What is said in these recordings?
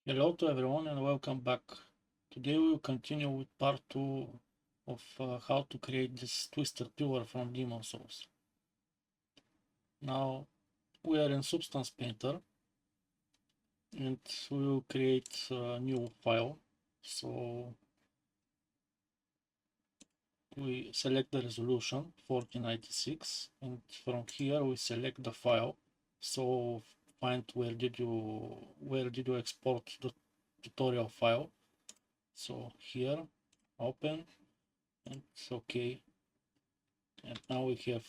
Hello to everyone and welcome back. Today we will continue with part 2 of how to create this twisted pillar from Demon Souls. Now we are in Substance Painter and we will create a new file. So we select the resolution 4096 and from here we select the file. So find where did you export the tutorial file. So here, open, and it's okay. And now we have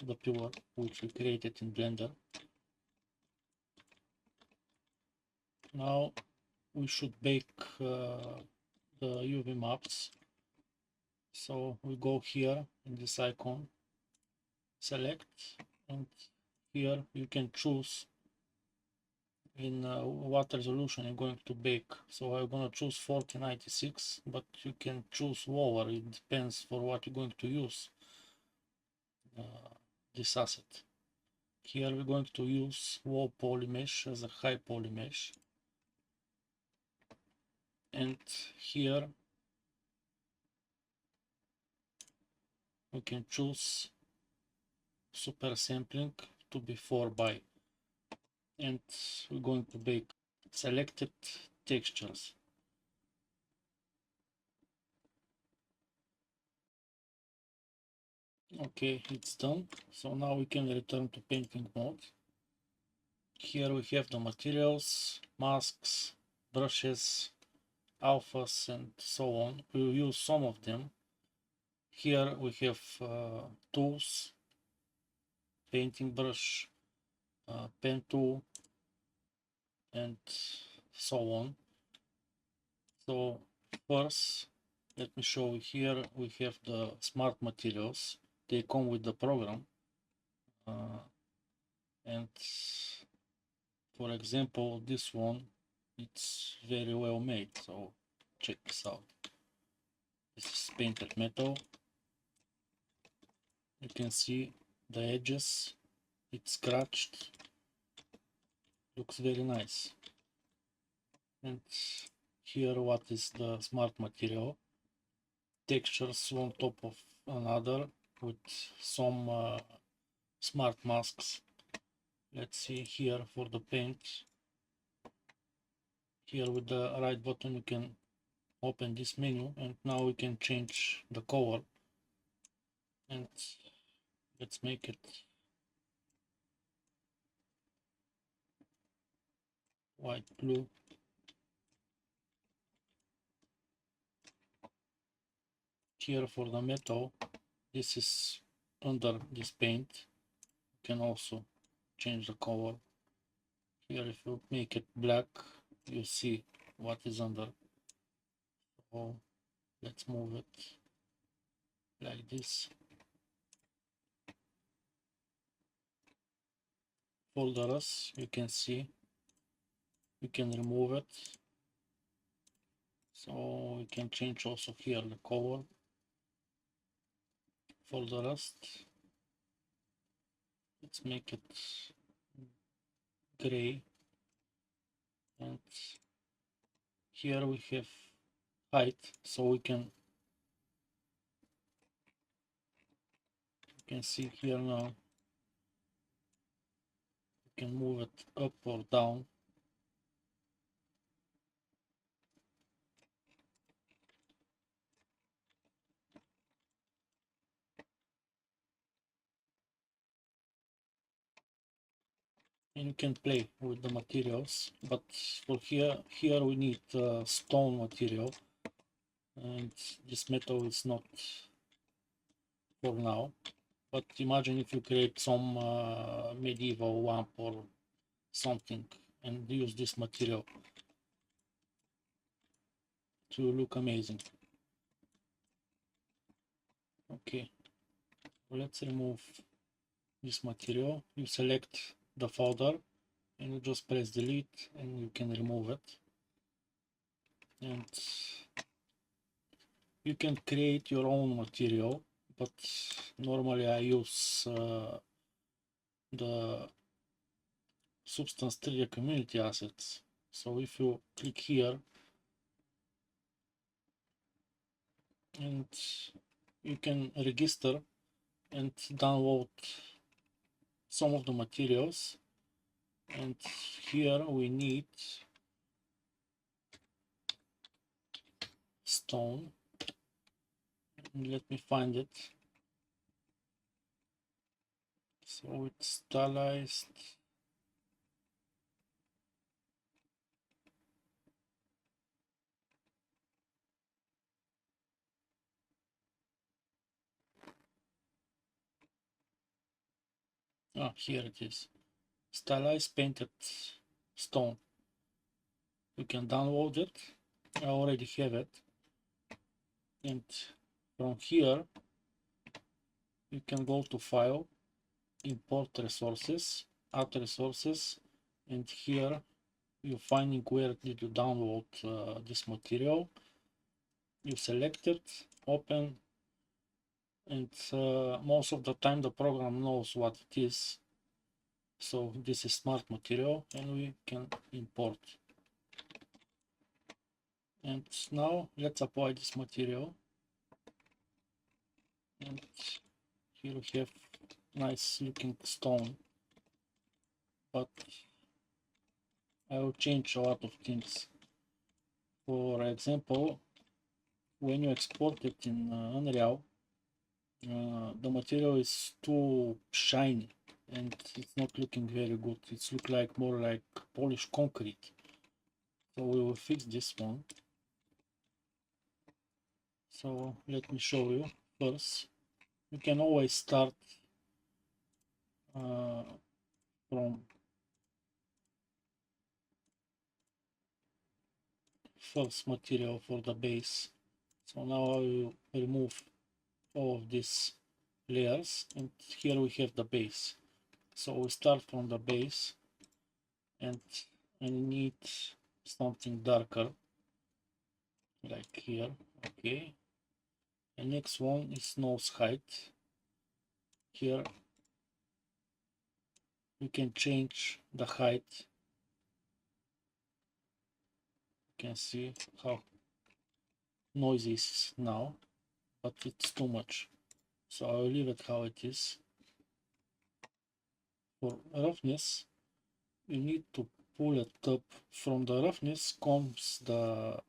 the pillar which we created in Blender. Now we should bake the UV maps. So we go here in this icon, select, and here you can choose in what resolution you're going to bake. So I'm going to choose 4096, but you can choose lower. It depends for what you're going to use this asset. Here we're going to use low poly mesh as a high poly mesh. And here we can choose super sampling to be 4x. And we're going to bake selected textures. Okay, it's done. So now we can return to painting mode. Here we have the materials, masks, brushes, alphas, and so on. We will use some of them. Here we have tools, painting brush, pen tool, and so on. So first, let me show you here. We have the smart materials. They come with the program, and for example, this one, it's very well made. So check this out. This is painted metal. You can see the edges. It's scratched. Looks very nice. And here, what is the smart material? Textures on top of another with some smart masks. Let's see here for the paint. Here with the right button you can open this menu, and now we can change the color. And let's make it white blue. Here for the metal, this is under this paint. You can also change the color. Here if you make it black, you see what is under. So let's move it like this. For the rest, you can see you can remove it. So we can change also here the color. For the rest, let's make it gray. And here we have height, so you can see here now. You can move it up or down. And you can play with the materials, but for here we need stone material, and this metal is not for now. But imagine if you create some medieval lamp or something and use this material to look amazing. Okay, let's remove this material. You select the folder and you just press delete and you can remove it. And you can create your own material, but normally I use the Substance 3D community assets. So if you click here and you can register and download some of the materials, and here we need stone. Let me find it. So it's stylized. Ah, here it is. Stylized painted stone. You can download it. I already have it. And from here you can go to File, Import Resources, Add Resources, and here you're finding where did you download this material. You select it, open, and most of the time the program knows what it is. So this is smart material and we can import. And now let's apply this material. And here we have nice looking stone, but I will change a lot of things. For example, when you export it in Unreal, the material is too shiny and it's not looking very good. It's look like more like polished concrete. So we will fix this one. So let me show you first. You can always start from first material for the base. So now I will remove all of these layers, and here we have the base. So we start from the base, and I need something darker like here. Okay, the next one is nose height. Here you can change the height. You can see how noisy it is now, but it's too much, so I will leave it how it is. For roughness, you need to pull it up. From the roughness comes the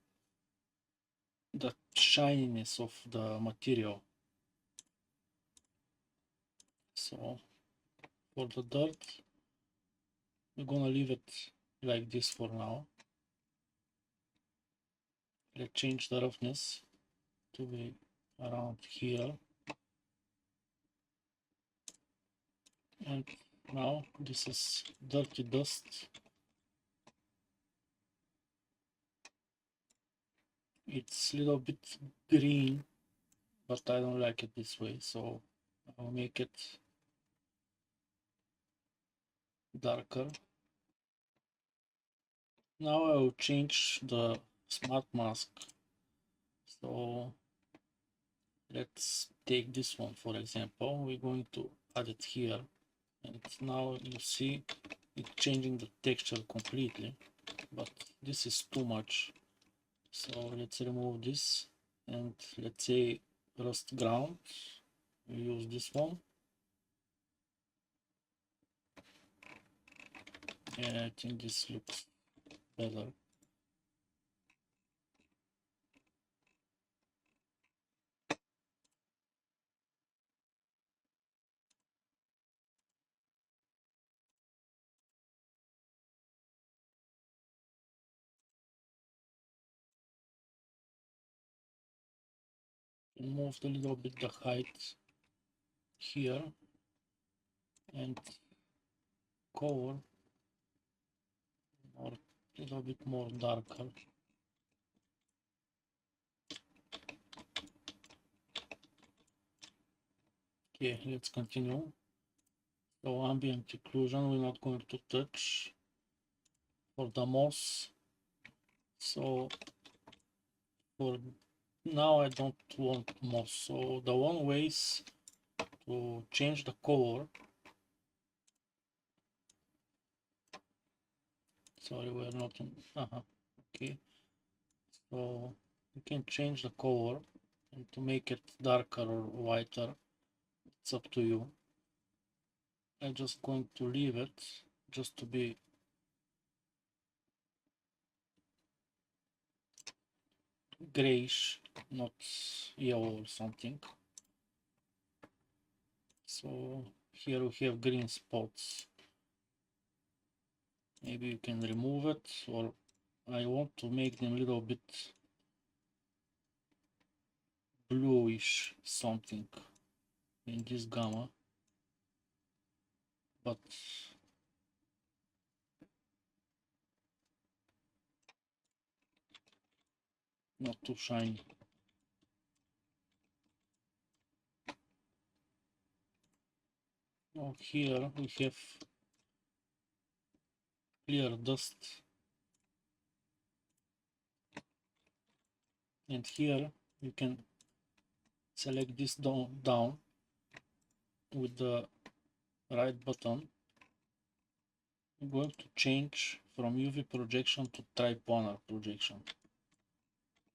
shininess of the material. So for the dirt, we're gonna leave it like this for now. Let's change the roughness to be around here. And now this is dirty dust. It's a little bit green, but I don't like it this way, so I'll make it darker. Now I will change the smart mask. So let's take this one for example. We're going to add it here, and now you see it's changing the texture completely, but this is too much. So let's remove this, and let's say rust ground. We use this one. Yeah, I think this looks better. Move a little bit the height here and color or a little bit more darker. Okay, let's continue. So ambient occlusion we're not going to touch. For the moss, so for now I don't want moss. So the one way is to change the color. Sorry, we're not in. Okay. So you can change the color and to make it darker or whiter. It's up to you. I'm just going to leave it just to be grayish, not yellow or something. So here we have green spots. Maybe you can remove it, or I want to make them a little bit bluish something in this gamma, but not too shiny. Now here we have clear dust, and here you can select this down with the right button. I'm going to change from UV projection to triplanar projection,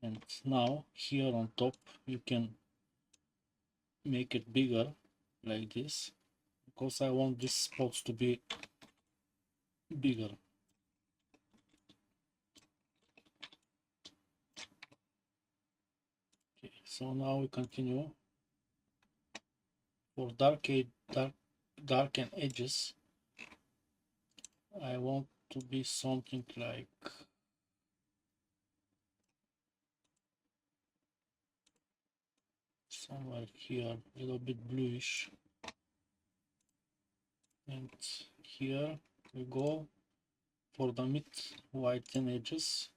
and now here on top you can make it bigger like this, because I want these spots to be bigger. Okay, so now we continue. For darken edges, I want to be something like somewhere here, a little bit bluish, and here we go for the mid whiten edges.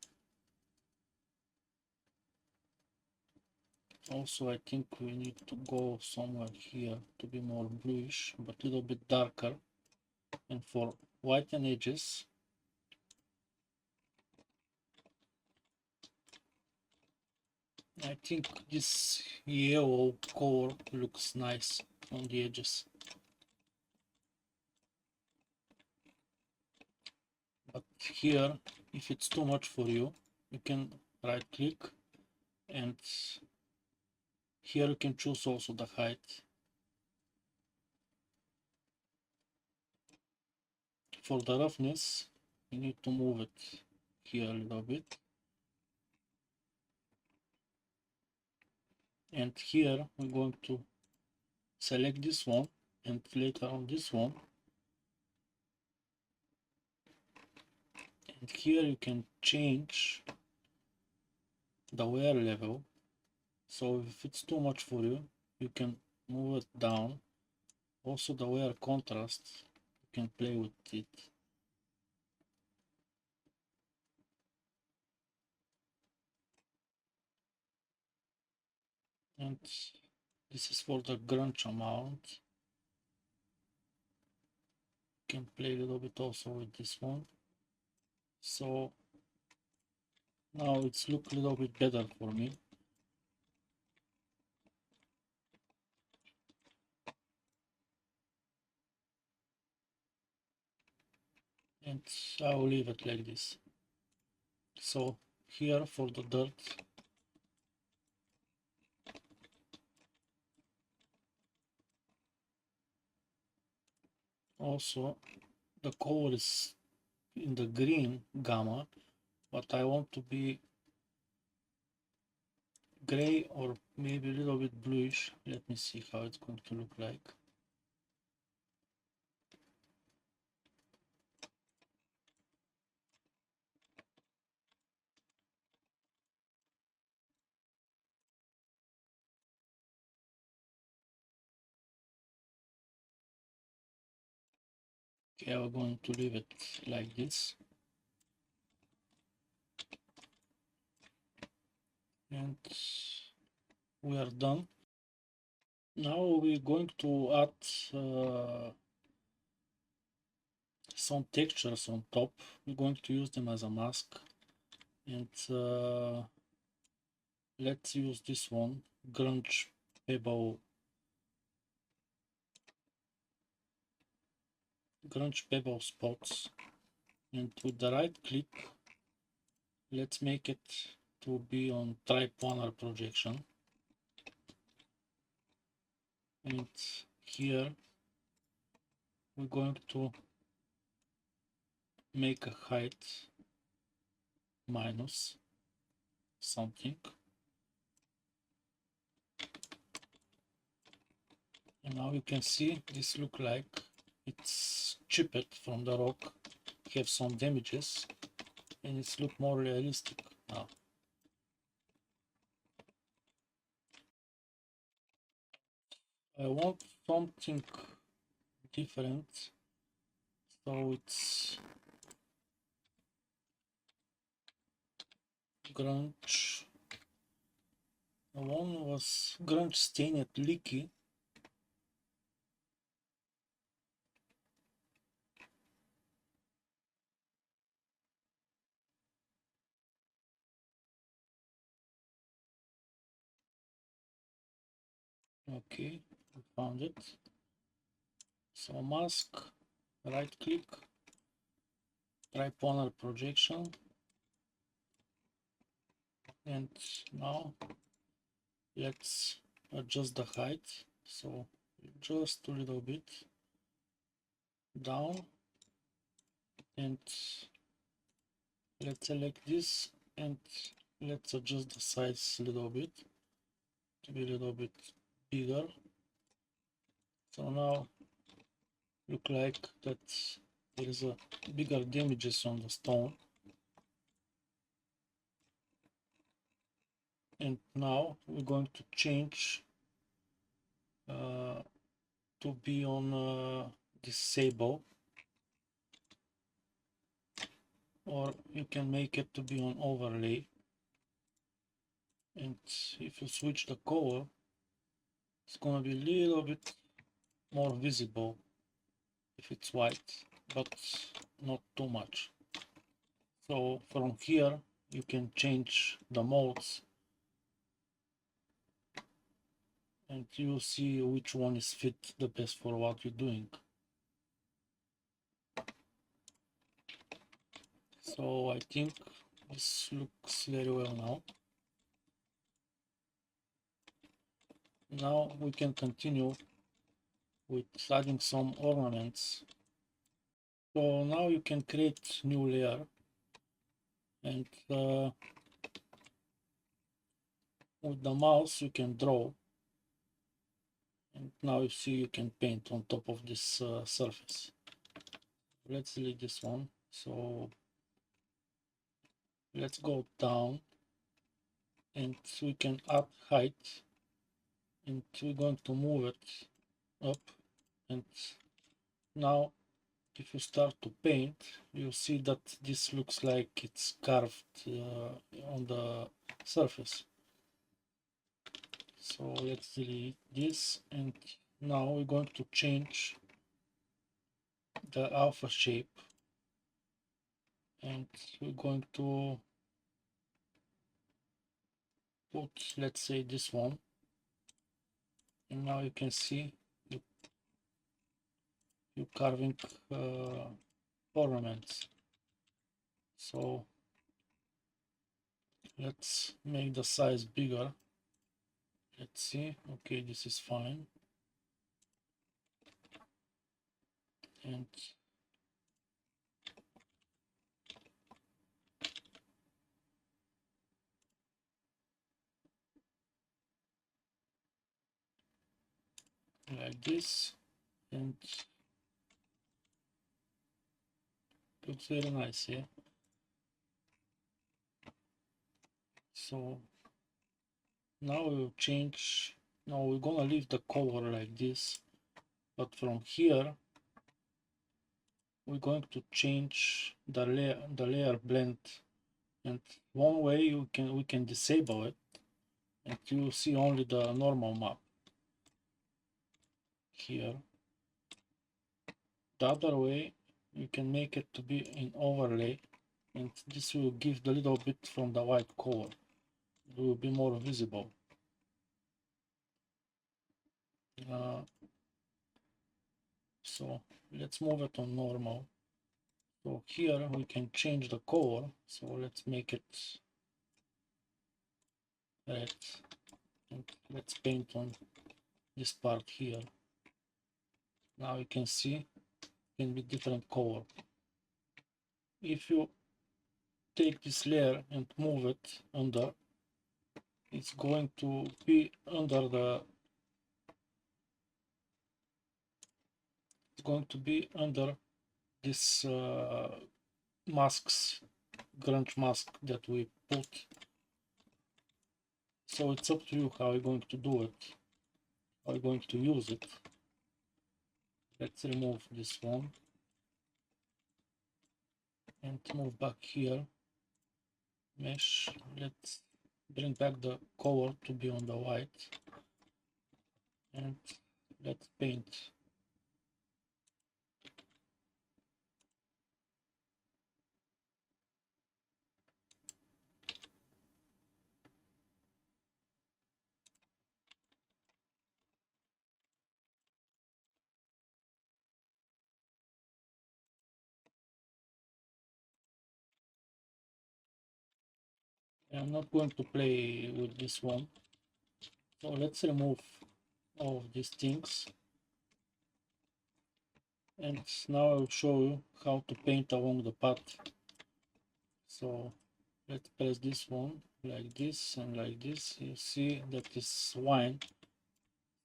Also, I think we need to go somewhere here to be more bluish, but a little bit darker. And for whiten edges, I think this yellow color looks nice on the edges. But here, if it's too much for you, you can right click, and here you can choose also the height. For the roughness, you need to move it here a little bit. And here we're going to select this one, and later on this one. And here you can change the wear level. So if it's too much for you, you can move it down. Also the wear contrast, you can play with it. And this is for the grunge amount. You can play a little bit also with this one. So now it's look a little bit better for me. And I will leave it like this. So here for the dirt, also the color is in the green gamma, but I want to be gray or maybe a little bit bluish. Let me see how it's going to look like. Okay, I'm going to leave it like this. And we are done. Now we're going to add some textures on top. We're going to use them as a mask. And let's use this one, grunge pebble spots. and with the right click, let's make it to be on triplanar projection. And here we're going to make a height minus something. And now you can see this look like it's chipped from the rock, have some damages, and it's look more realistic now. I want something different, so it's grunge. The one was grunge stained leaky. Okay, we found it. So mask, right click, triplanar projection, and now let's adjust the height. So just a little bit down, and let's select this and let's adjust the size a little bit to be a little bit bigger. So now look like that there is a bigger damages on the stone. And now we're going to change to be on disable, or you can make it to be on overlay. And if you switch the color, it's gonna be a little bit more visible if it's white, but not too much. So from here you can change the modes and you see which one is fit the best for what you're doing. So I think this looks very well now. Now we can continue with adding some ornaments. So now you can create new layer, and with the mouse you can draw, and now you see you can paint on top of this surface. Let's delete this one. So let's go down and we can add height, and we're going to move it up. And now if you start to paint, you see that this looks like it's carved on the surface. So let's delete this, and now we're going to change the alpha shape, and we're going to put, let's say, this one. And now you can see you carving ornaments. So let's make the size bigger. Let's see. Okay, this is fine. And like this, and looks very nice, yeah. So now we'll change. Now we're gonna leave the color like this, but from here we're going to change the layer blend, and one way we can disable it, and you see only the normal map here. The other way you can make it to be in overlay, and this will give the little bit from the white color. It will be more visible. So let's move it on normal. So here we can change the color. So let's make it red, and let's paint on this part here. Now you can see it can be different color. If you take this layer and move it under, it's going to be under the this masks, grunge mask that we put. So it's up to you how you're going to do it, how you're going to use it. Let's remove this one and move back here. Mesh. Let's bring back the color to be on the white, and let's paint. I'm not going to play with this one, so let's remove all of these things, and now I'll show you how to paint along the path. So let's press this one like this and like this. You see that is wine.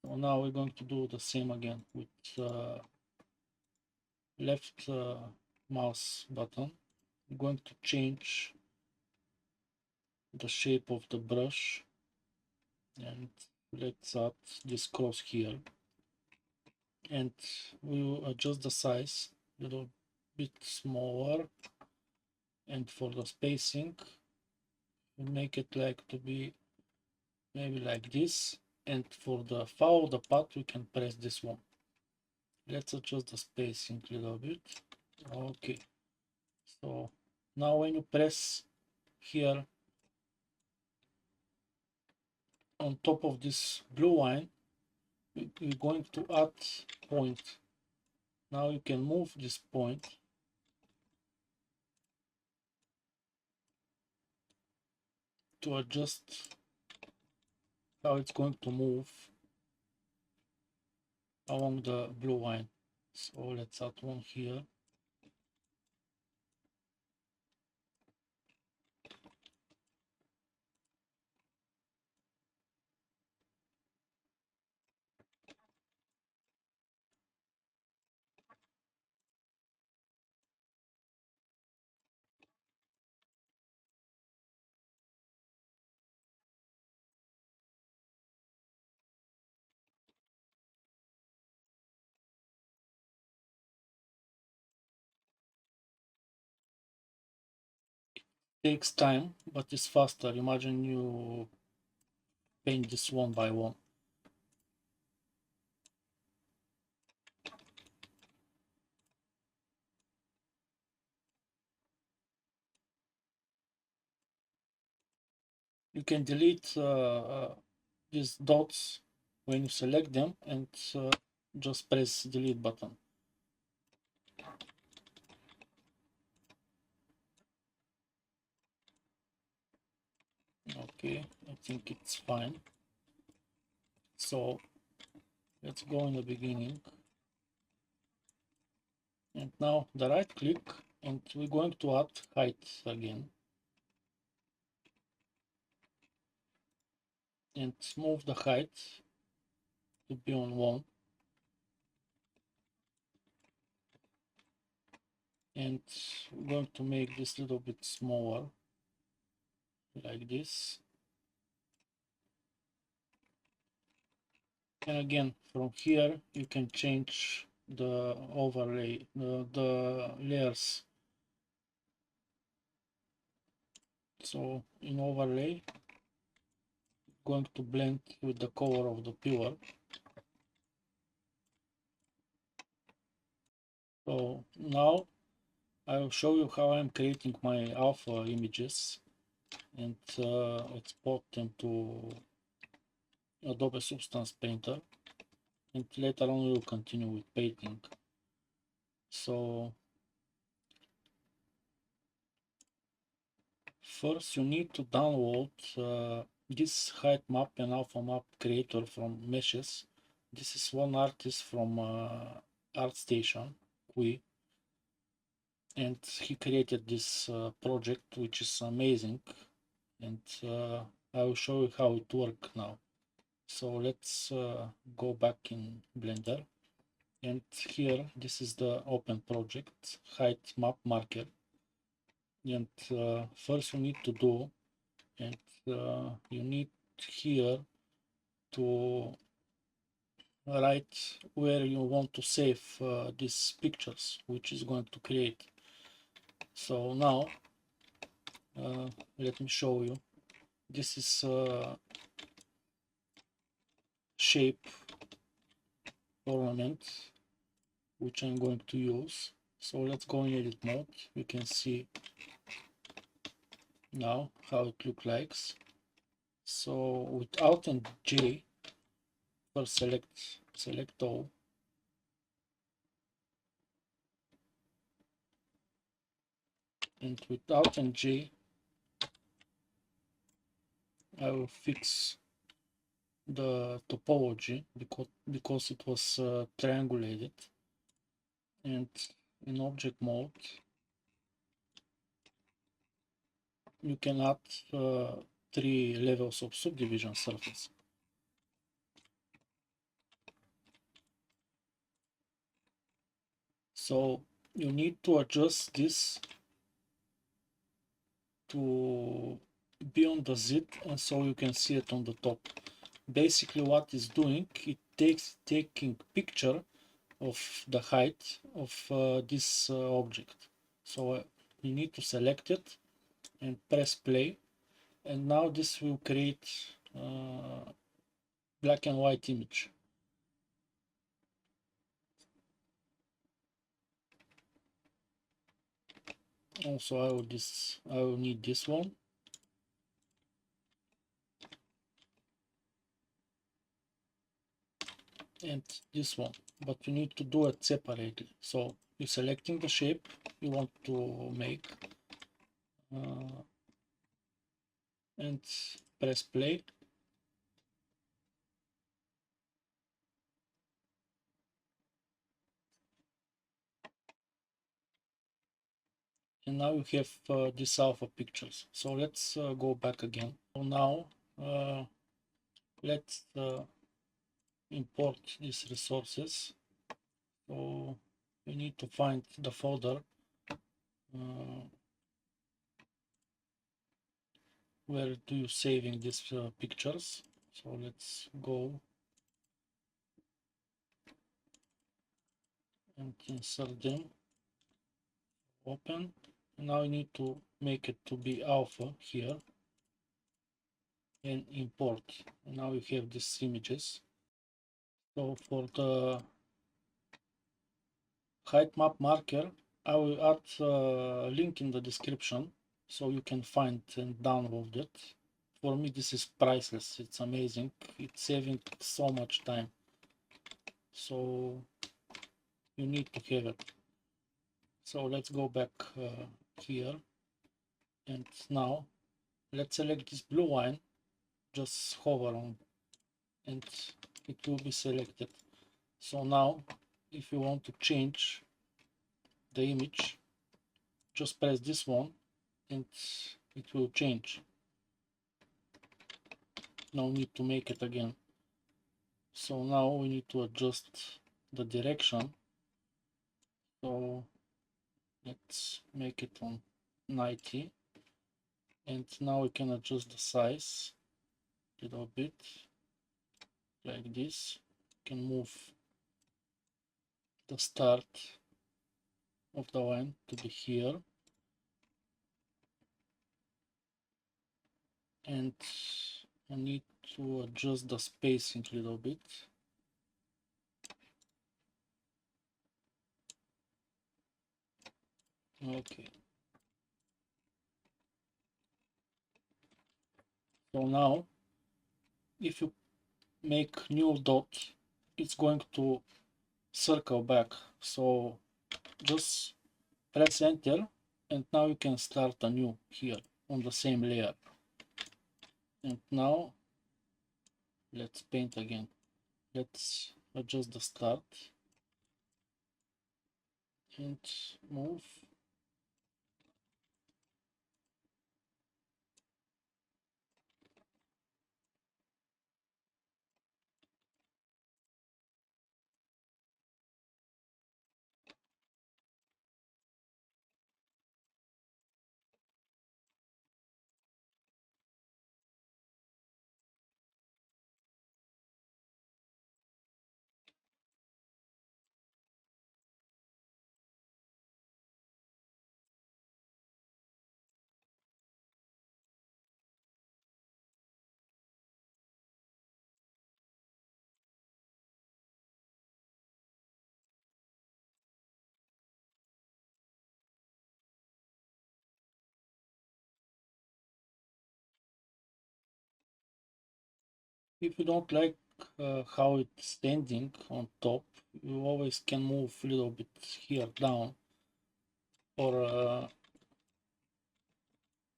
So now we're going to do the same again with left mouse button. I'm going to change the shape of the brush, and let's add this cross here, and we will adjust the size a little bit smaller, and for the spacing we make it like to be maybe like this, and for the follow the path we can press this one. Let's adjust the spacing a little bit. Okay, so now when you press here on top of this blue line, we're going to add point. Now you can move this point to adjust how it's going to move along the blue line. So let's add one here. Takes time, but it's faster. Imagine you paint this one by one. You can delete these dots when you select them, and just press delete button. Okay, I think it's fine. So let's go in the beginning, and now the right click, and we're going to add height again, and move the height to be on 1, and we're going to make this a little bit smaller like this. And again, from here you can change the overlay, the layers. So in overlay, going to blend with the color of the pillar. So now I will show you how I'm creating my alpha images and export them to Adobe Substance Painter, and later on we'll continue with painting. So first you need to download this height map and alpha map creator from meshes. This is one artist from ArtStation, Kui, and he created this project, which is amazing, and I will show you how it works now. So let's go back in Blender, and here this is the open project, height map marker, and first you need to do, and you need here to write where you want to save these pictures which is going to create. So now let me show you. This is shape ornament which I'm going to use. So let's go in edit mode. You can see now how it looks like. So with Alt and J, first select all, and with Alt and J I will fix the topology because it was triangulated, and in object mode you can add 3 levels of subdivision surface. So you need to adjust this to be on the Z, and so you can see it on the top. Basically what it's doing, it taking picture of the height of this object. So you need to select it and press play, and now this will create black and white image. Also I will need this one, and this one, but you need to do it separately. So you're selecting the shape you want to make and press play. And now you have these alpha pictures. So let's go back again. So now let's import these resources. So you need to find the folder where do you saving these pictures. So let's go and insert them, open. Now you need to make it to be alpha here and import. And now you have these images. So for the height map marker, I will add a link in the description so you can find and download it. For me this is priceless, it's amazing, it's saving so much time, so you need to have it. So let's go back here, and now let's select this blue line, just hover on and it will be selected. So now if you want to change the image, just press this one and it will change. No need to make it again. So now we need to adjust the direction. So let's make it on 90, and now we can adjust the size a little bit like this. We can move the start of the line to be here, and I need to adjust the spacing a little bit. Okay. So now if you make new dot, it's going to circle back. So just press enter, and now you can start anew here on the same layer. And now let's paint again. Let's adjust the start and move. If you don't like how it's standing on top, you always can move a little bit here down. Or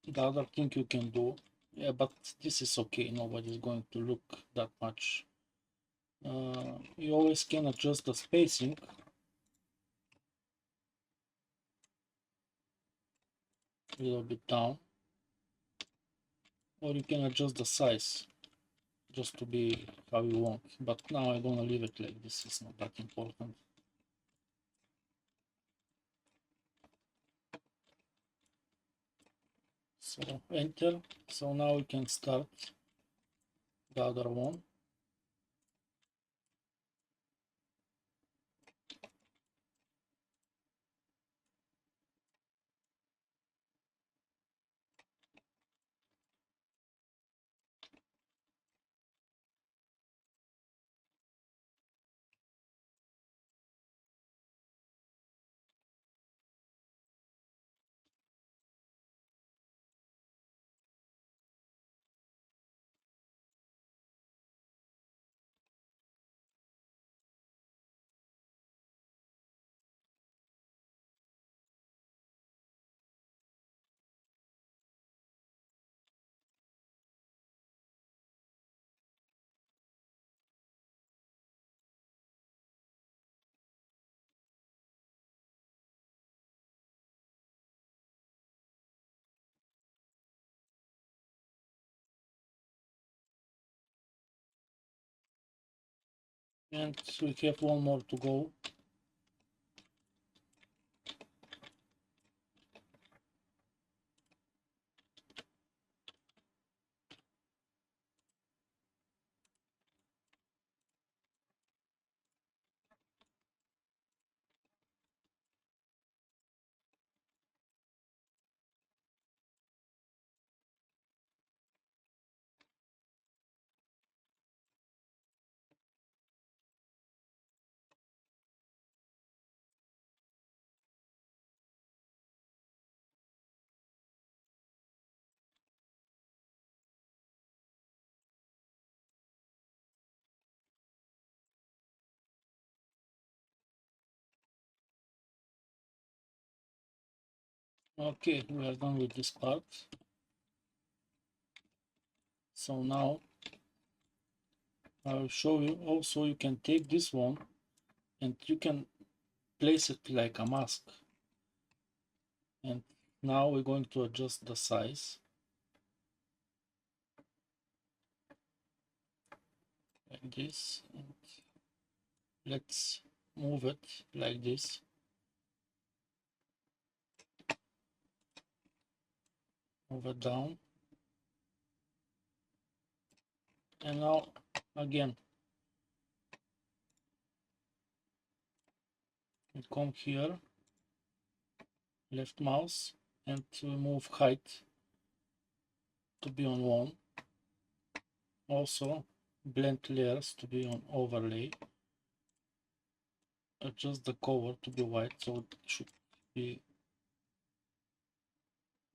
the other thing you can do, yeah, but this is okay, nobody's going to look that much. You always can adjust the spacing. A little bit down, or you can adjust the size just to be how you want, but now I'm gonna leave it like this, it's not that important. So enter. So now we can start the other one. And we have one more to go. Okay, we are done with this part. So now I'll show you. Also, you can take this one and you can place it like a mask. And now we're going to adjust the size like this. And let's move it like this. Move it down. And now again, we come here, left mouse, and we move height to be on 1. Also blend layers to be on overlay. Adjust the cover to be white, so it should be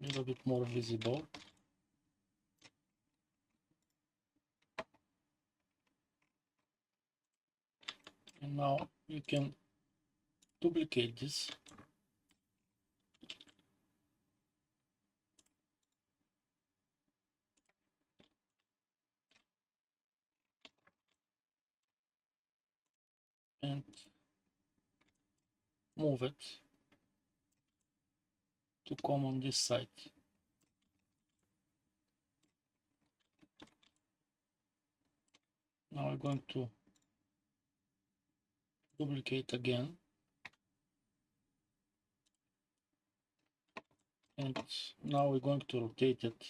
a little bit more visible. And now you can duplicate this. move it to come on this side. Now we're going to duplicate again, and now we're going to rotate it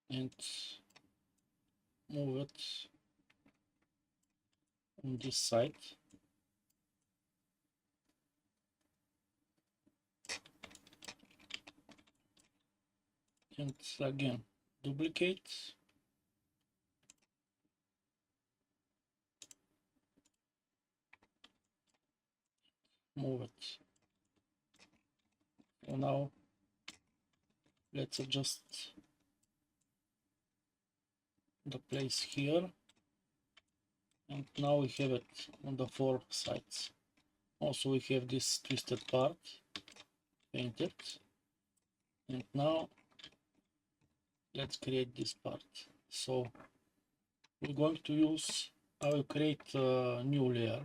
and move it on this side. And again duplicate, move it. So now let's adjust the place here, and now we have it on the four sides. Also we have this twisted part painted, and now let's create this part. So we're going to use, I will create a new layer.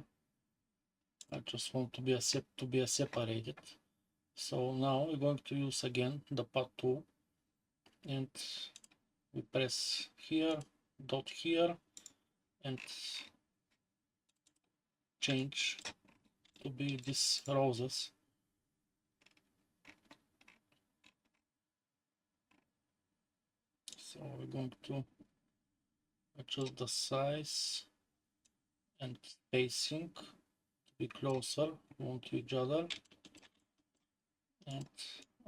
I just want to be separated. So now we're going to use again the path tool, and we press here, dot here, and change to be these roses. So we're going to adjust the size and spacing to be closer one to each other, and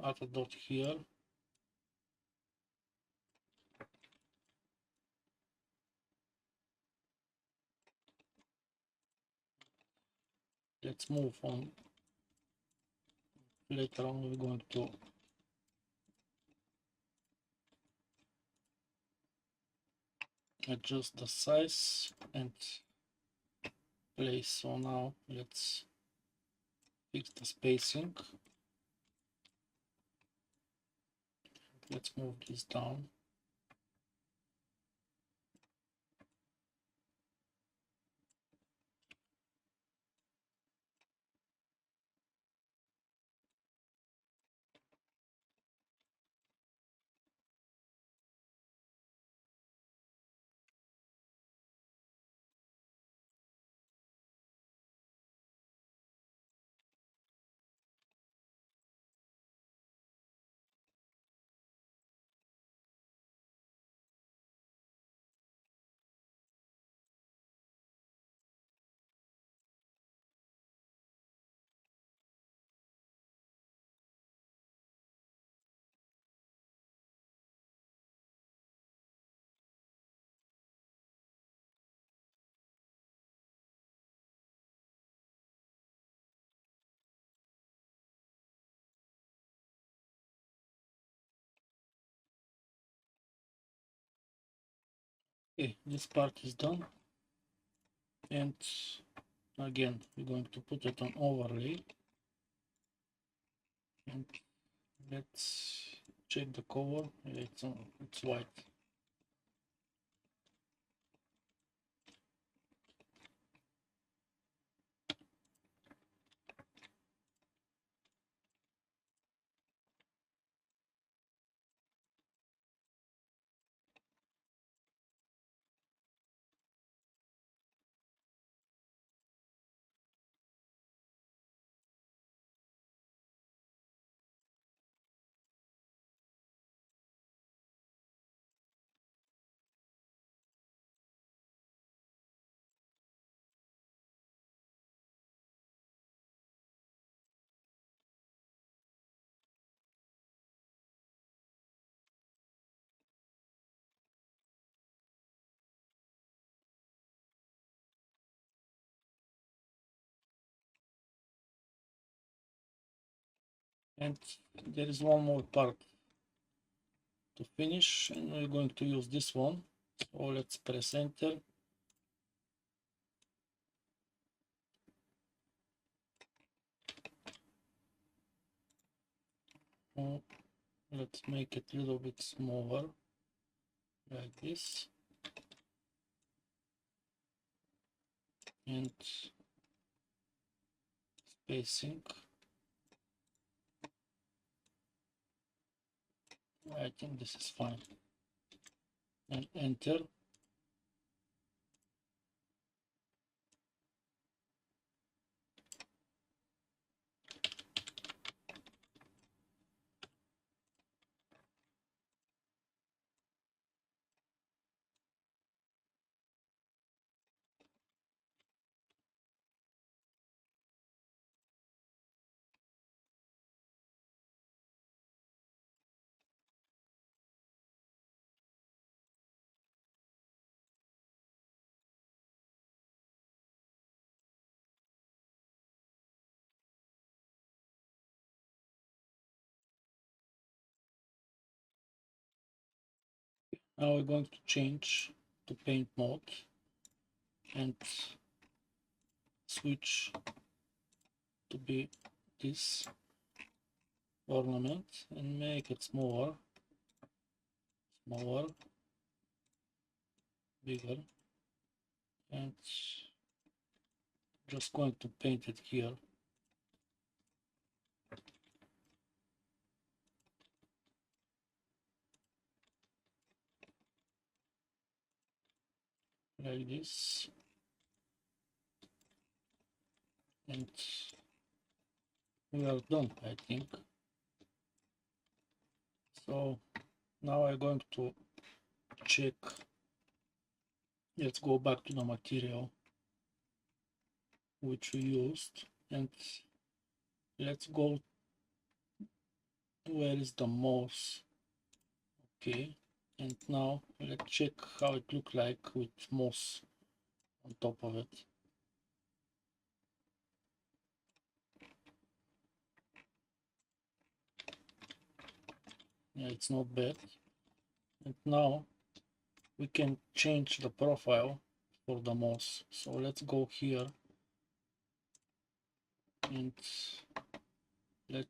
add a dot here. Let's move on. Later on we're going to adjust the size and place. So now let's fix the spacing. Let's move this down. Okay, this part is done, and again we're going to put it on overlay, and let's check the cover. It's white. And there is one more part to finish, and we're going to use this one. So let's press enter. Let's make it a little bit smaller, like this. and spacing. I think this is fine, and enter. Now we're going to change to paint mode and switch to be this ornament and make it smaller, bigger, and just going to paint it here. Like this, and we are done, I think. So now I'm going to check. Let's go back to the material which we used, and let's go where is the mouse. Okay, and now let's check how it look like with moss on top of it. Yeah, it's not bad. And now we can change the profile for the mouse. So let's go here and let's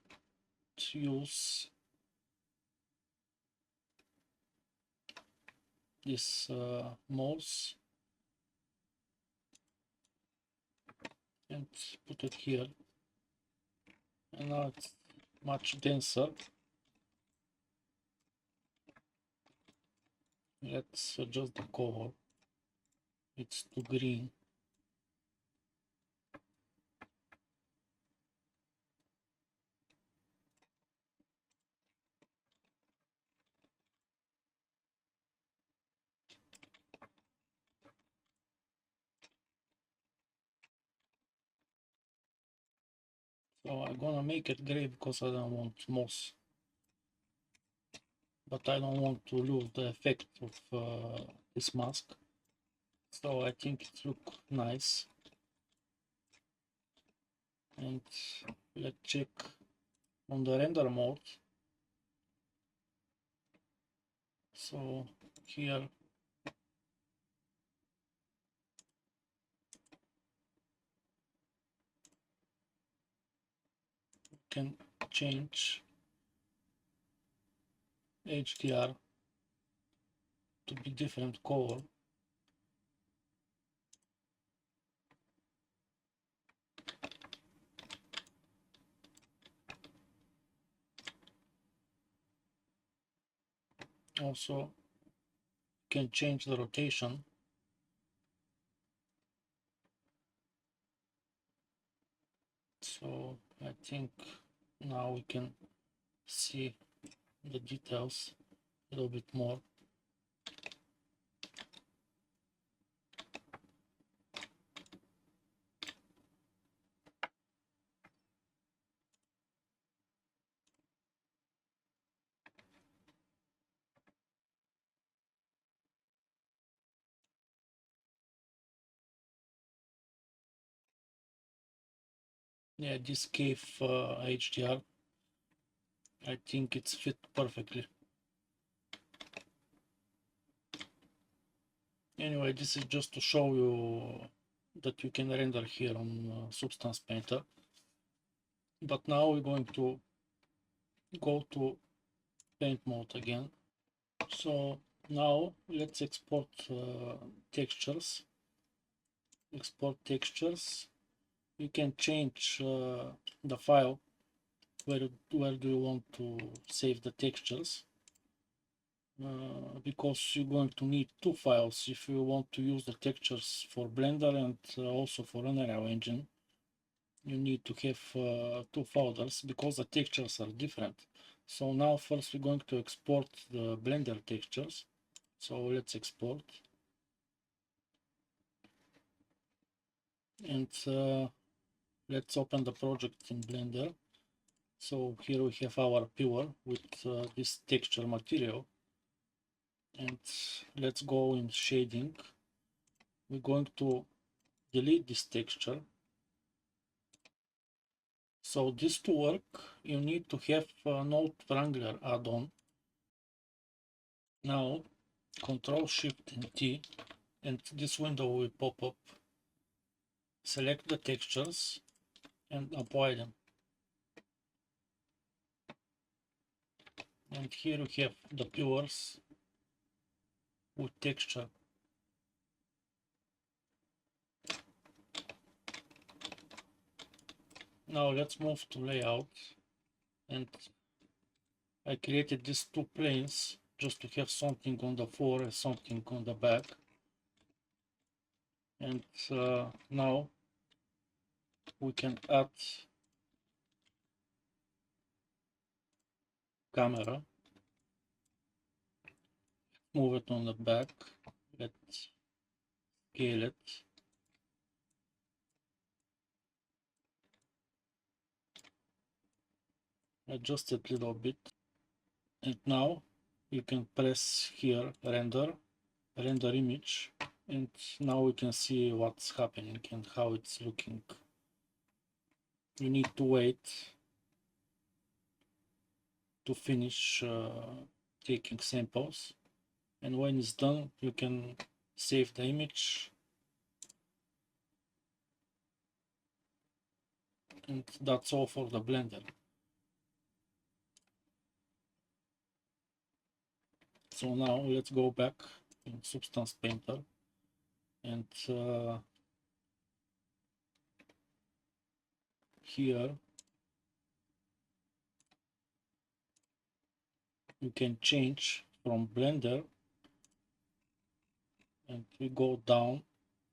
use this mouse and put it here. And now it's much denser. Let's adjust the color. It's too green. So I'm gonna make it gray because I don't want moss, but I don't want to lose the effect of this mask. So I think it looks nice. And let's check on the render mode. So here you can change HDR to be different color. Also you can change the rotation. So I think now we can see the details a little bit more. Yeah, this cave HDR, I think it's fit perfectly. Anyway, this is just to show you that you can render here on Substance Painter. But now we're going to go to paint mode again. So now let's export textures. export textures. You can change the file where do you want to save the textures, because you're going to need two files if you want to use the textures for Blender and also for Unreal Engine. You need to have two folders because the textures are different. So now first we're going to export the Blender textures. So let's export, and let's open the project in Blender. So here we have our pure with this texture material, and let's go in shading. We're going to delete this texture. So this to work, you need to have a Node Wrangler add-on. Now Control Shift and T, and this window will pop up. Select the textures and apply them. And here we have the pures with texture. Now let's move to layout, and I created these two planes just to have something on the fore and something on the back. And now we can add camera, move it on the back, let's scale it, adjust it a little bit, and now you can press here render image, and now we can see what's happening and how it's looking. You need to wait to finish taking samples, and when it's done you can save the image, and that's all for the Blender. So now let's go back in Substance Painter, and here you can change from Blender, and we go down,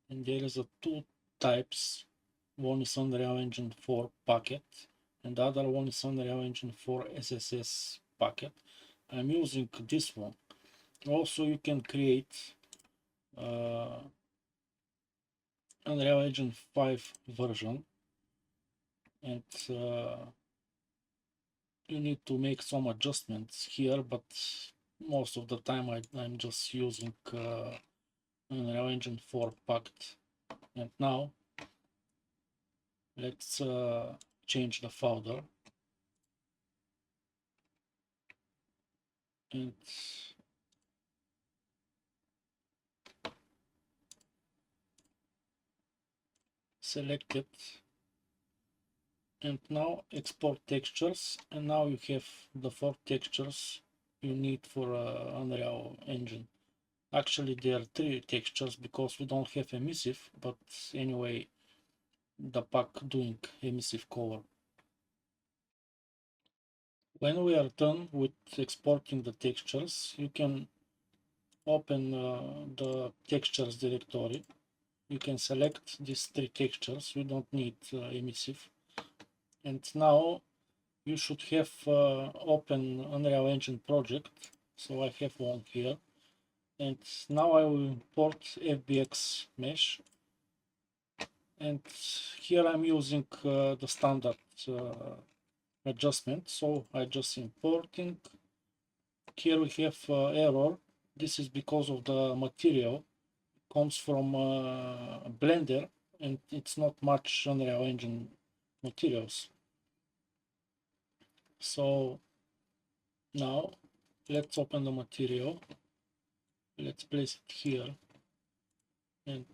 and there is a two types. One is Unreal Engine 4 packet, and the other one is Unreal Engine 4 SSS packet. I'm using this one. Also you can create Unreal Engine 5 version, and you need to make some adjustments here, but most of the time I'm just using Unreal Engine 4 packed. And now let's change the folder, and select it, and now export textures, and now you have the 4 textures you need for Unreal Engine. Actually there are 3 textures because we don't have emissive, but anyway the pack doing emissive color. When we are done with exporting the textures, you can open the textures directory. You can select these 3 textures, we don't need emissive. And now you should have open Unreal Engine project, so I have one here. And now I will import FBX mesh, and here I'm using the standard adjustment, so I just importing. Here we have error. This is because of the material comes from Blender, and it's not much Unreal Engine materials. So now let's open the material, let's place it here, and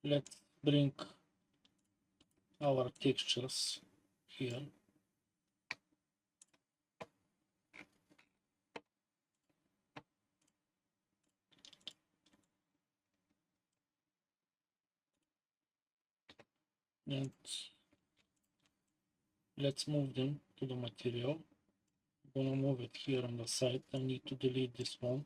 let's bring our textures here. and let's move them to the material. I'm gonna move it here on the side. I need to delete this one.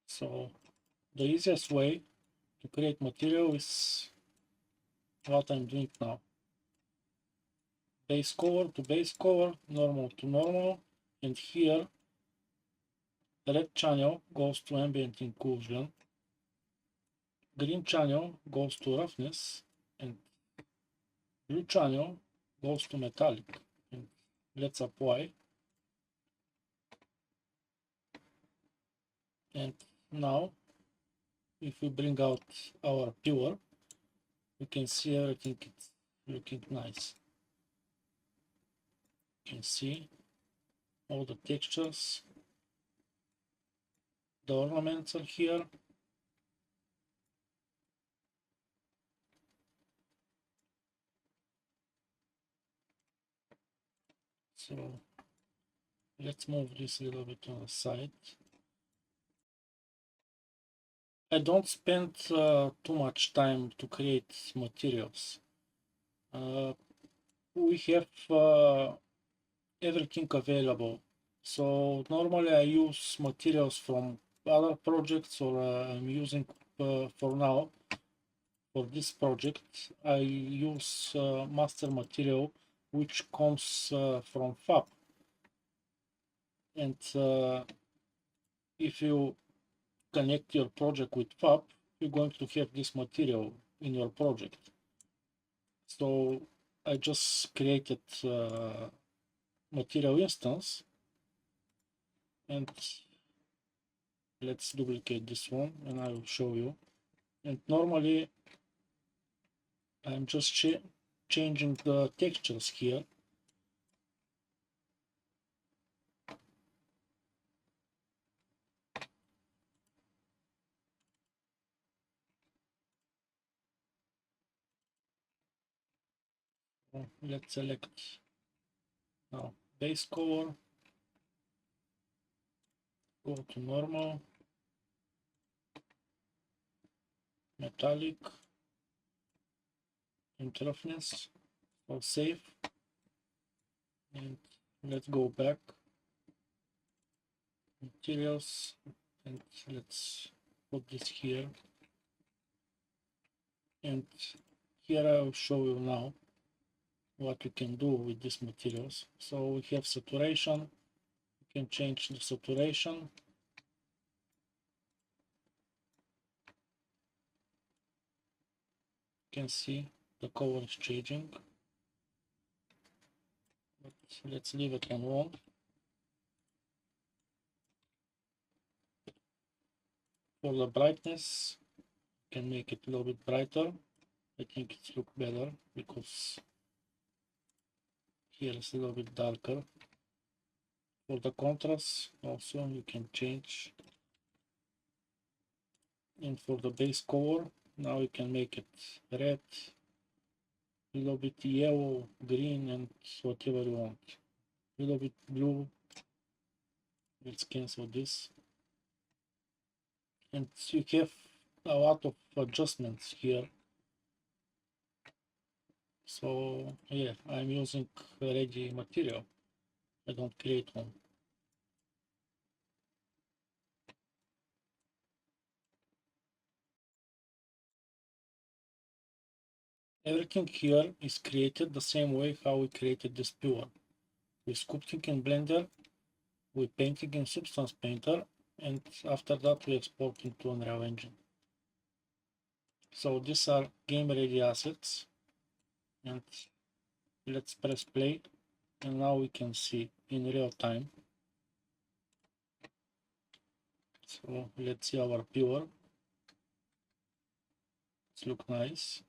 So the easiest way to create material is what I'm doing now. Base cover to base cover, normal to normal, and here the red channel goes to ambient inclusion, green channel goes to roughness, and blue channel goes to metallic. And let's apply. And now if we bring out our pure, you can see everything is looking nice. You can see all the textures, the ornaments are here. So let's move this a little bit on the side. I don't spend too much time to create materials. We have everything available. So normally I use materials from other projects, or I'm using for now, for this project, I use master material which comes from FAB. And if you connect your project with FAB, you're going to have this material in your project. So I just created material instance, and let's duplicate this one and I will show you. And normally I'm just changing the textures here. Let's select now base color, go to normal, metallic, and roughness, or save, and let's go back, materials, and let's put this here. And here I will show you now what we can do with these materials. So we have saturation, we can change the saturation. You can see the color is changing, but let's leave it on 1. For the brightness, you can make it a little bit brighter. I think it looks better because here is a little bit darker. For the contrast also you can change. And for the base color, now you can make it red, a little bit yellow, green, and whatever you want. A little bit blue. Let's cancel this. And you have a lot of adjustments here. So yeah, I'm using ready material. I don't create one. Everything here is created the same way how we created this pure. We sculpting in Blender, we painting in Substance Painter, and after that we export into Unreal Engine. So these are game ready assets, and let's press play, and now we can see in real time. So let's see our pure. It looks nice.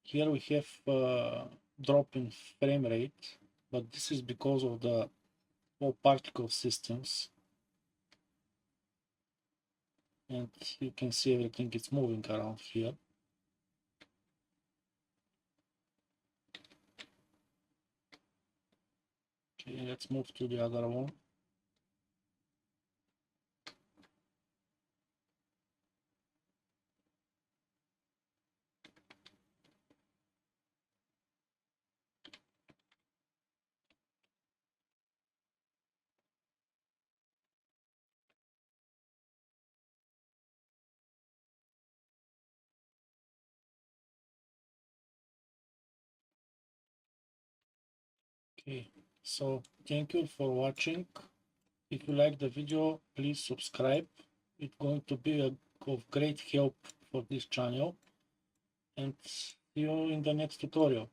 Here we have drop in frame rate, but this is because of the all particle systems, and you can see everything is moving around here. Okay, let's move to the other one. Okay, so thank you for watching. If you like the video, please subscribe. It's going to be of great help for this channel, and see you in the next tutorial.